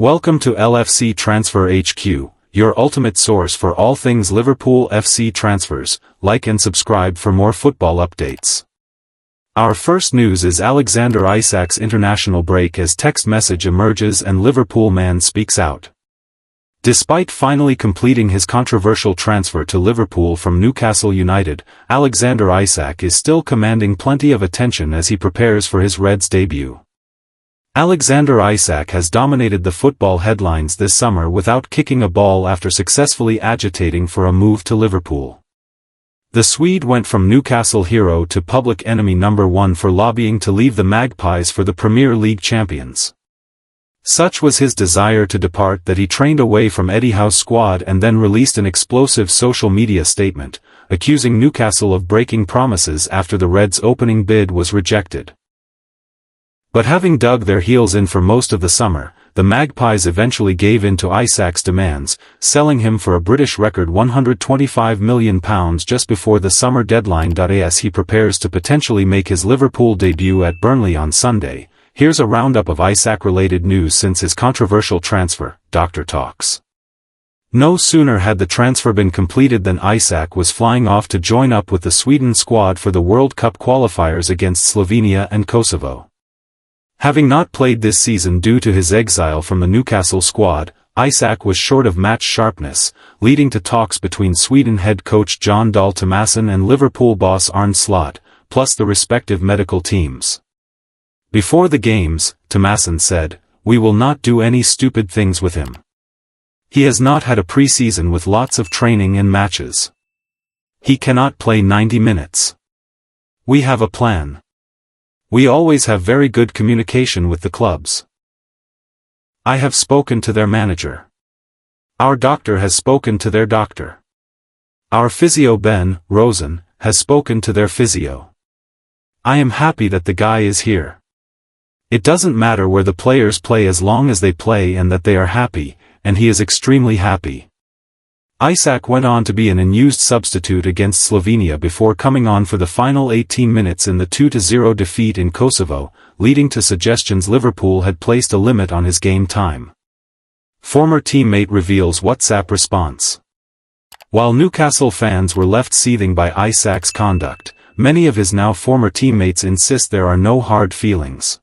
Welcome to LFC Transfer HQ, your ultimate source for all things Liverpool FC transfers. Like and subscribe for more football updates. Our first news is Alexander Isak's international break as text message emerges and Liverpool man speaks out. Despite finally completing his controversial transfer to Liverpool from Newcastle United, Alexander Isak is still commanding plenty of attention as he prepares for his Reds debut. Alexander Isak has dominated the football headlines this summer without kicking a ball after successfully agitating for a move to Liverpool. The Swede went from Newcastle hero to public enemy number one for lobbying to leave the Magpies for the Premier League champions. Such was his desire to depart that he trained away from Etihad's squad and then released an explosive social media statement, accusing Newcastle of breaking promises after the Reds' opening bid was rejected. But having dug their heels in for most of the summer, the Magpies eventually gave in to Isak's demands, selling him for a British record £125 million just before the summer deadline. As he prepares to potentially make his Liverpool debut at Burnley on Sunday, here's a roundup of Isak-related news since his controversial transfer, Dr. Talks. No sooner had the transfer been completed than Isak was flying off to join up with the Sweden squad for the World Cup qualifiers against Slovenia and Kosovo. Having not played this season due to his exile from the Newcastle squad, Isak was short of match sharpness, leading to talks between Sweden head coach Jon Dahl Tomasson and Liverpool boss Arne Slot, plus the respective medical teams. Before the games, Tomasson said, "We will not do any stupid things with him. He has not had a pre-season with lots of training and matches. He cannot play 90 minutes. We have a plan. We always have very good communication with the clubs. I have spoken to their manager. Our doctor has spoken to their doctor. Our physio Ben Rosen has spoken to their physio. I am happy that the guy is here. It doesn't matter where the players play as long as they play and that they are happy, and he is extremely happy." Isak went on to be an unused substitute against Slovenia before coming on for the final 18 minutes in the 2-0 defeat in Kosovo, leading to suggestions Liverpool had placed a limit on his game time. Former teammate reveals WhatsApp response. While Newcastle fans were left seething by Isak's conduct, many of his now former teammates insist there are no hard feelings.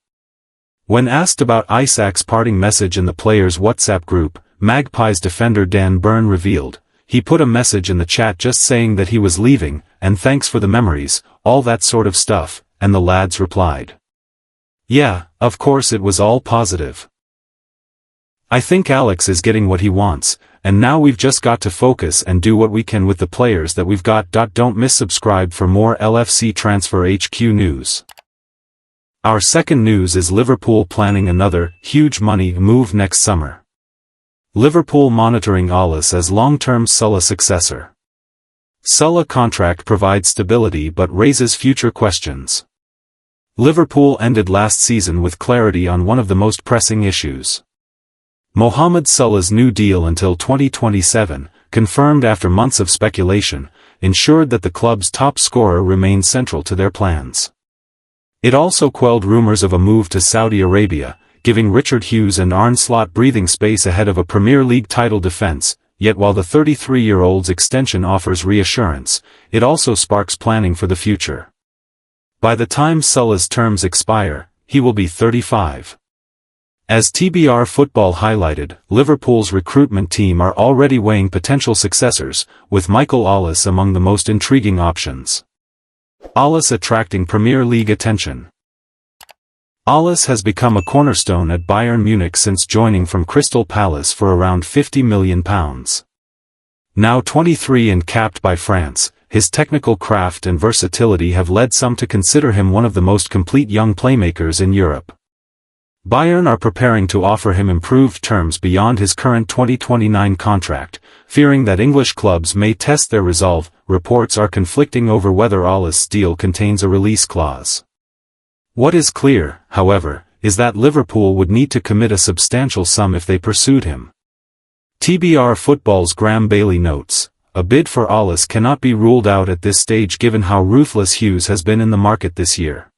When asked about Isak's parting message in the players' WhatsApp group, Magpies defender Dan Burn revealed, "He put a message in the chat just saying that he was leaving, and thanks for the memories, all that sort of stuff," and the lads replied, "Yeah, of course it was all positive. I think Alex is getting what he wants, and now we've just got to focus and do what we can with the players that we've got." Don't miss subscribe for more LFC Transfer HQ news. Our second news is Liverpool planning another huge money move next summer. Liverpool monitoring Ollis as long-term Salah successor. Salah contract provides stability but raises future questions. Liverpool ended last season with clarity on one of the most pressing issues. Mohamed Salah's new deal until 2027, confirmed after months of speculation, ensured that the club's top scorer remained central to their plans. It also quelled rumors of a move to Saudi Arabia, giving Richard Hughes and Arne Slot breathing space ahead of a Premier League title defence. Yet while the 33-year-old's extension offers reassurance, it also sparks planning for the future. By the time Salah's terms expire, he will be 35. As TBR Football highlighted, Liverpool's recruitment team are already weighing potential successors, with Michael Ollis among the most intriguing options. Ollis attracting Premier League attention. Ollis has become a cornerstone at Bayern Munich since joining from Crystal Palace for around £50 million. Now 23 and capped by France, his technical craft and versatility have led some to consider him one of the most complete young playmakers in Europe. Bayern are preparing to offer him improved terms beyond his current 2029 contract, fearing that English clubs may test their resolve. Reports are conflicting over whether Ollis' deal contains a release clause. What is clear, however, is that Liverpool would need to commit a substantial sum if they pursued him. TBR Football's Graham Bailey notes, a bid for Ollis cannot be ruled out at this stage given how ruthless Hughes has been in the market this year.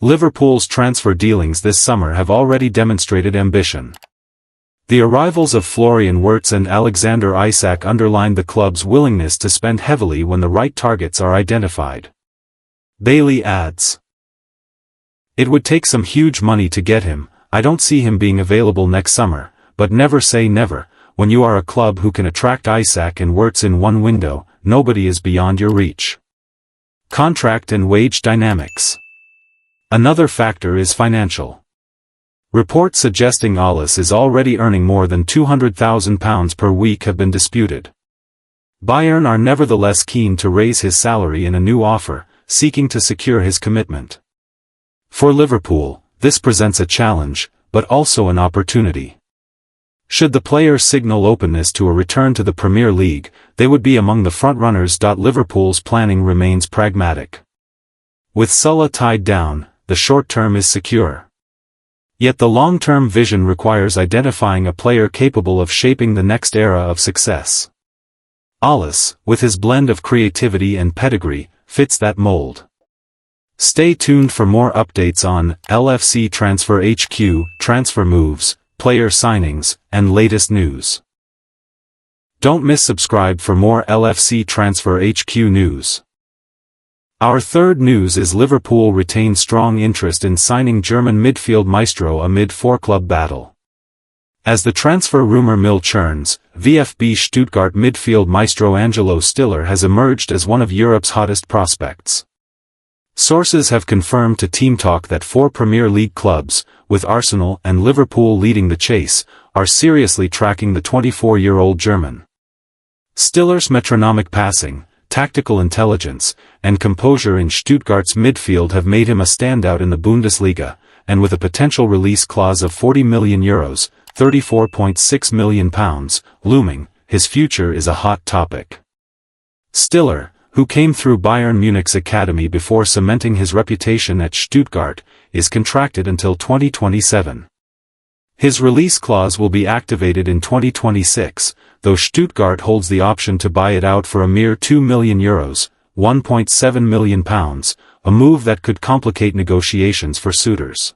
Liverpool's transfer dealings this summer have already demonstrated ambition. The arrivals of Florian Wirtz and Alexander Isak underlined the club's willingness to spend heavily when the right targets are identified. Bailey adds, "It would take some huge money to get him. I don't see him being available next summer, but never say never. When you are a club who can attract Isak and Wirtz in one window, nobody is beyond your reach." Contract and wage dynamics. Another factor is financial. Reports suggesting Alice is already earning more than £200,000 per week have been disputed. Bayern are nevertheless keen to raise his salary in a new offer, seeking to secure his commitment. For Liverpool, this presents a challenge, but also an opportunity. Should the player signal openness to a return to the Premier League, they would be among the frontrunners. Liverpool's planning remains pragmatic. With Sulla tied down, the short term is secure. Yet the long-term vision requires identifying a player capable of shaping the next era of success. Alice, with his blend of creativity and pedigree, fits that mold. Stay tuned for more updates on LFC Transfer HQ, transfer moves, player signings, and latest news. Don't miss subscribe for more LFC Transfer HQ news. Our third news is Liverpool retain strong interest in signing German midfield Maestro amid four-club battle. As the transfer rumor mill churns, VfB Stuttgart midfield maestro Angelo Stiller has emerged as one of Europe's hottest prospects. Sources have confirmed to Team Talk that four Premier League clubs, with Arsenal and Liverpool leading the chase, are seriously tracking the 24-year-old German. Stiller's metronomic passing, tactical intelligence, and composure in Stuttgart's midfield have made him a standout in the Bundesliga, and with a potential release clause of €40 million, £34.6 million, looming, his future is a hot topic. Stiller, who came through Bayern Munich's academy before cementing his reputation at Stuttgart, is contracted until 2027. His release clause will be activated in 2026, though Stuttgart holds the option to buy it out for a mere €2 million, £1.7 million, a move that could complicate negotiations for suitors.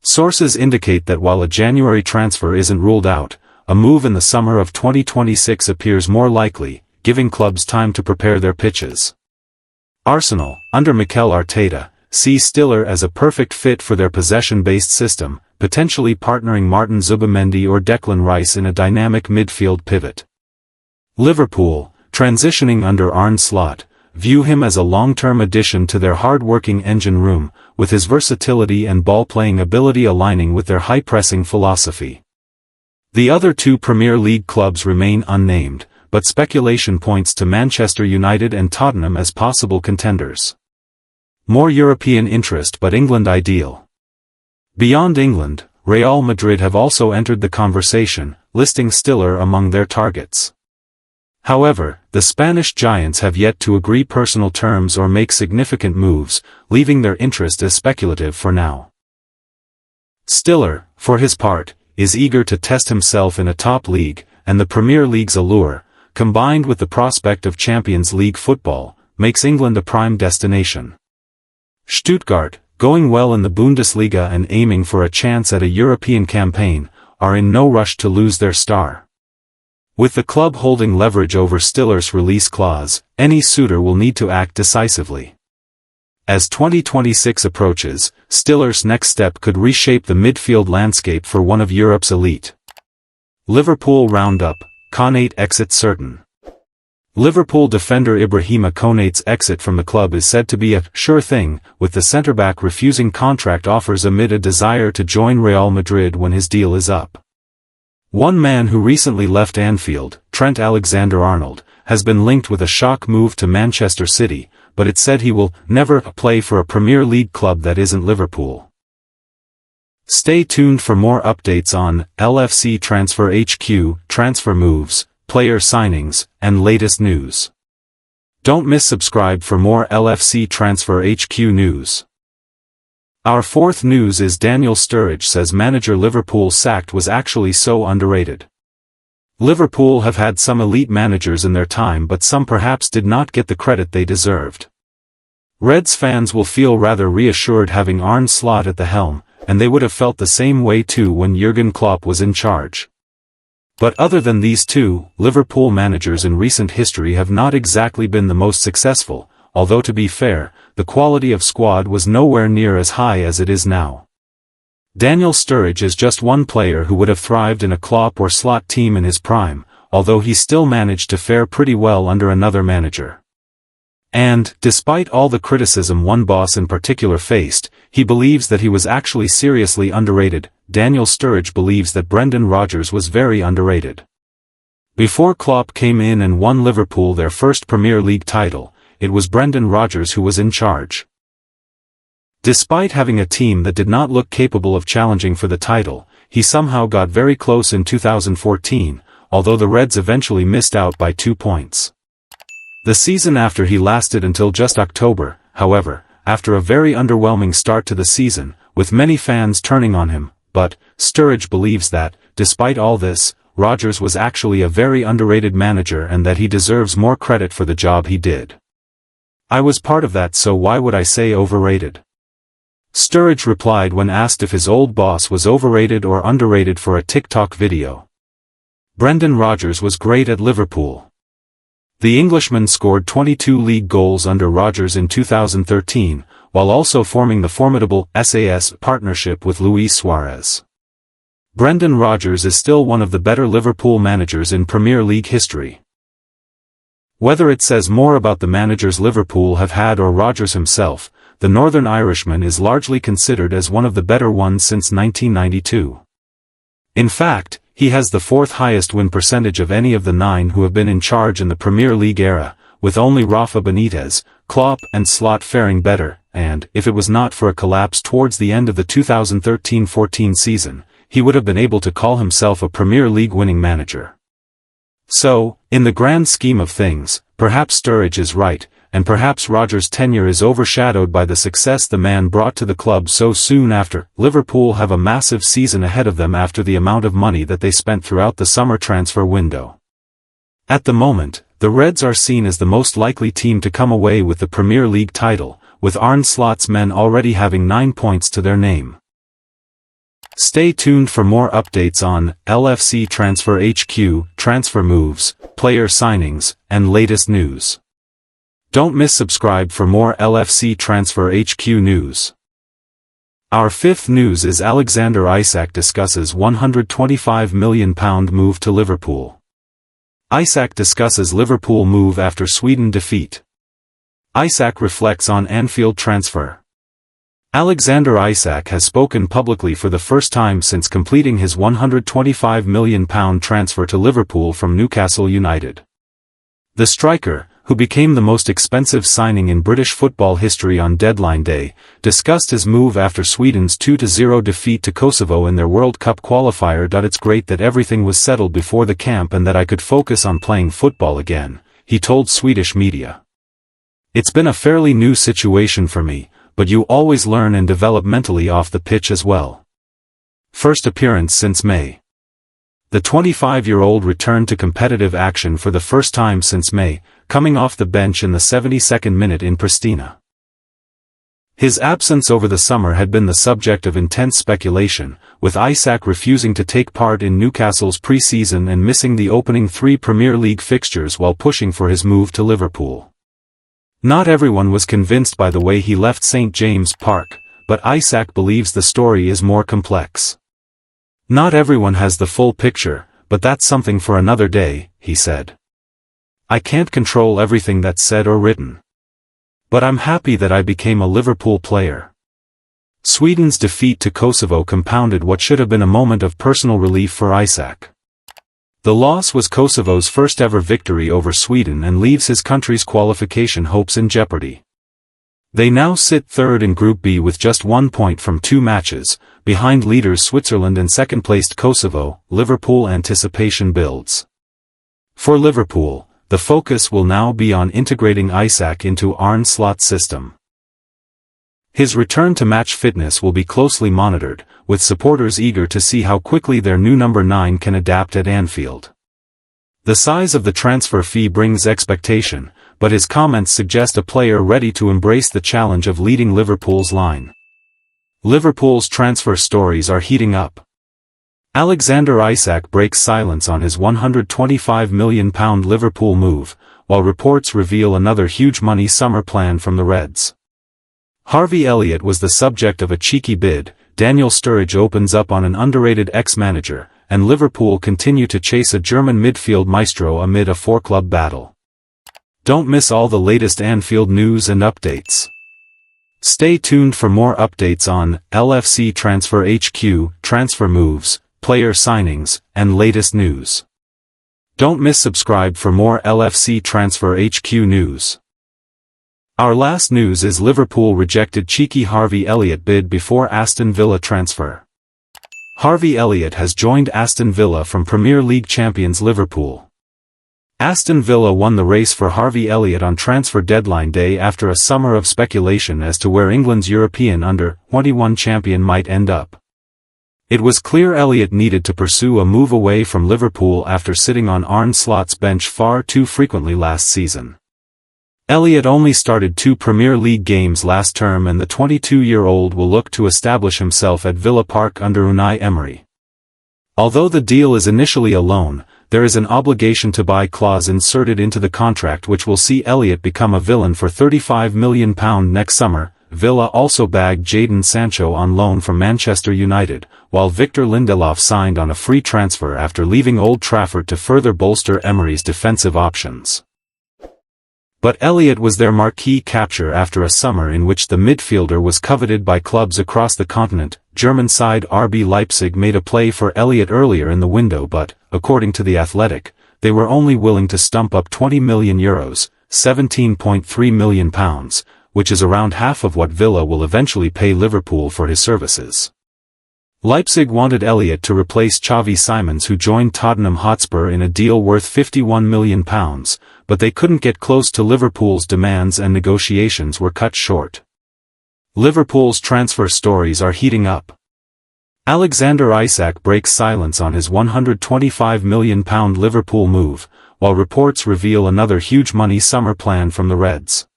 Sources indicate that while a January transfer isn't ruled out, a move in the summer of 2026 appears more likely, giving clubs time to prepare their pitches. Arsenal, under Mikel Arteta, see Stiller as a perfect fit for their possession-based system, potentially partnering Martin Zubimendi or Declan Rice in a dynamic midfield pivot. Liverpool, transitioning under Arne Slot, view him as a long-term addition to their hard-working engine room, with his versatility and ball-playing ability aligning with their high-pressing philosophy. The other two Premier League clubs remain unnamed, but speculation points to Manchester United and Tottenham as possible contenders. More European interest but England ideal. Beyond England, Real Madrid have also entered the conversation, listing Stiller among their targets. However, the Spanish giants have yet to agree personal terms or make significant moves, leaving their interest as speculative for now. Stiller, for his part, is eager to test himself in a top league, and the Premier League's allure, combined with the prospect of Champions League football, makes England a prime destination. Stuttgart, going well in the Bundesliga and aiming for a chance at a European campaign, are in no rush to lose their star. With the club holding leverage over Stiller's release clause, any suitor will need to act decisively. As 2026 approaches, Stiller's next step could reshape the midfield landscape for one of Europe's elite. Liverpool roundup, Konate exit certain. Liverpool defender Ibrahima Konate's exit from the club is said to be a sure thing, with the centre-back refusing contract offers amid a desire to join Real Madrid when his deal is up. One man who recently left Anfield, Trent Alexander-Arnold, has been linked with a shock move to Manchester City, but it's said he will never play for a Premier League club that isn't Liverpool. Stay tuned for more updates on LFC Transfer HQ, transfer moves, player signings, and latest news. Don't miss subscribe for more LFC Transfer HQ news. Our fourth news is Daniel Sturridge says manager Liverpool sacked was actually so underrated. Liverpool have had some elite managers in their time, but some perhaps did not get the credit they deserved. Reds fans will feel rather reassured having Arne Slot at the helm, and they would have felt the same way too when Jurgen Klopp was in charge. But other than these two, Liverpool managers in recent history have not exactly been the most successful, although to be fair, the quality of squad was nowhere near as high as it is now. Daniel Sturridge is just one player who would have thrived in a Klopp or Slot team in his prime, although he still managed to fare pretty well under another manager. And, despite all the criticism one boss in particular faced, he believes that he was actually seriously underrated. Daniel Sturridge believes that Brendan Rodgers was very underrated. Before Klopp came in and won Liverpool their first Premier League title, it was Brendan Rodgers who was in charge. Despite having a team that did not look capable of challenging for the title, he somehow got very close in 2014, although the Reds eventually missed out by 2 points. The season after he lasted until just October, however, after a very underwhelming start to the season, with many fans turning on him, but Sturridge believes that, despite all this, Rodgers was actually a very underrated manager and that he deserves more credit for the job he did. I was part of that, so why would I say overrated? Sturridge replied when asked if his old boss was overrated or underrated for a TikTok video. Brendan Rodgers was great at Liverpool. The Englishman scored 22 league goals under Rodgers in 2013, while also forming the formidable SAS partnership with Luis Suarez. Brendan Rodgers is still one of the better Liverpool managers in Premier League history. Whether it says more about the managers Liverpool have had or Rodgers himself, the Northern Irishman is largely considered as one of the better ones since 1992. In fact, he has the fourth highest win percentage of any of the 9 who have been in charge in the Premier League era, with only Rafa Benitez, Klopp and Slot faring better, and, if it was not for a collapse towards the end of the 2013-14 season, he would have been able to call himself a Premier League winning manager. So, in the grand scheme of things, perhaps Sturridge is right, and perhaps Rodgers' tenure is overshadowed by the success the man brought to the club so soon after. Liverpool have a massive season ahead of them after the amount of money that they spent throughout the summer transfer window. At the moment, the Reds are seen as the most likely team to come away with the Premier League title, with Arne Slot's men already having 9 points to their name. Stay tuned for more updates on LFC Transfer HQ, transfer moves, player signings, and latest news. Don't miss subscribe for more LFC Transfer HQ news. Our fifth news is Alexander Isak discusses £125 million move to Liverpool. Isak discusses Liverpool move after Sweden defeat. Isak reflects on Anfield transfer. Alexander Isak has spoken publicly for the first time since completing his £125 million transfer to Liverpool from Newcastle United. The striker, who became the most expensive signing in British football history on deadline day, discussed his move after Sweden's 2-0 defeat to Kosovo in their World Cup qualifier. It's great that everything was settled before the camp and that I could focus on playing football again, he told Swedish media. It's been a fairly new situation for me, but you always learn and develop mentally off the pitch as well. First appearance since May. The 25-year-old returned to competitive action for the first time since May, coming off the bench in the 72nd minute in Pristina. His absence over the summer had been the subject of intense speculation, with Isak refusing to take part in Newcastle's pre-season and missing the opening 3 Premier League fixtures while pushing for his move to Liverpool. Not everyone was convinced by the way he left St. James' Park, but Isak believes the story is more complex. Not everyone has the full picture, but that's something for another day, he said. I can't control everything that's said or written. But I'm happy that I became a Liverpool player. Sweden's defeat to Kosovo compounded what should have been a moment of personal relief for Isak. The loss was Kosovo's first ever victory over Sweden and leaves his country's qualification hopes in jeopardy. They now sit third in Group B with just 1 point from 2 matches, behind leaders Switzerland and second-placed Kosovo. Liverpool anticipation builds. For Liverpool, the focus will now be on integrating Isak into Arne Slot's system. His return to match fitness will be closely monitored, with supporters eager to see how quickly their new number 9 can adapt at Anfield. The size of the transfer fee brings expectation, but his comments suggest a player ready to embrace the challenge of leading Liverpool's line. Liverpool's transfer stories are heating up. Alexander Isak breaks silence on his £125 million Liverpool move, while reports reveal another huge money summer plan from the Reds. Harvey Elliott was the subject of a cheeky bid, Daniel Sturridge opens up on an underrated ex-manager, and Liverpool continue to chase a German midfield maestro amid a four-club battle. Don't miss all the latest Anfield news and updates. Stay tuned for more updates on LFC Transfer HQ, transfer moves, player signings, and latest news. Don't miss subscribe for more LFC Transfer HQ news. Our last news is Liverpool rejected cheeky Harvey Elliott bid before Aston Villa transfer. Harvey Elliott has joined Aston Villa from Premier League champions Liverpool. Aston Villa won the race for Harvey Elliott on transfer deadline day after a summer of speculation as to where England's European under-21 champion might end up. It was clear Elliott needed to pursue a move away from Liverpool after sitting on Arne Slot's bench far too frequently last season. Elliott only started 2 Premier League games last term, and the 22-year-old will look to establish himself at Villa Park under Unai Emery. Although the deal is initially a loan, there is an obligation to buy clause inserted into the contract which will see Elliott become a villain for £35 million next summer. Villa also bagged Jadon Sancho on loan from Manchester United, while Victor Lindelof signed on a free transfer after leaving Old Trafford to further bolster Emery's defensive options. But Elliott was their marquee capture after a summer in which the midfielder was coveted by clubs across the continent. German side RB Leipzig made a play for Elliott earlier in the window, but, according to The Athletic, they were only willing to stump up €20 million, £17.3 million, which is around half of what Villa will eventually pay Liverpool for his services. Leipzig wanted Elliott to replace Xavi Simons, who joined Tottenham Hotspur in a deal worth £51 million, but they couldn't get close to Liverpool's demands and negotiations were cut short. Liverpool's transfer stories are heating up. Alexander Isak breaks silence on his £125 million Liverpool move, while reports reveal another huge money summer plan from the Reds.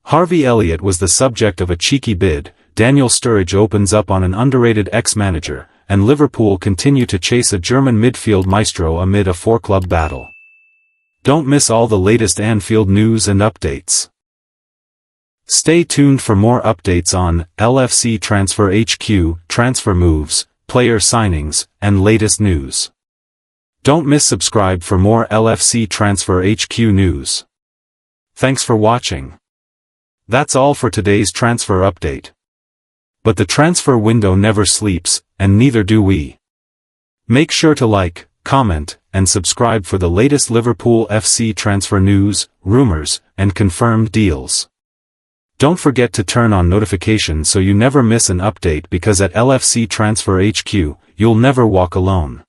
Harvey Elliott was the subject of a cheeky bid, Daniel Sturridge opens up on an underrated ex-manager, and Liverpool continue to chase a German midfield maestro amid a four-club battle. Don't miss all the latest Anfield news and updates. Stay tuned for more updates on LFC Transfer HQ, transfer moves, player signings, and latest news. Don't miss subscribe for more LFC Transfer HQ news. Thanks for watching. That's all for today's transfer update. But the transfer window never sleeps, and neither do we. Make sure to like, comment, and subscribe for the latest Liverpool FC transfer news, rumors, and confirmed deals. Don't forget to turn on notifications so you never miss an update, because at LFC Transfer HQ, you'll never walk alone.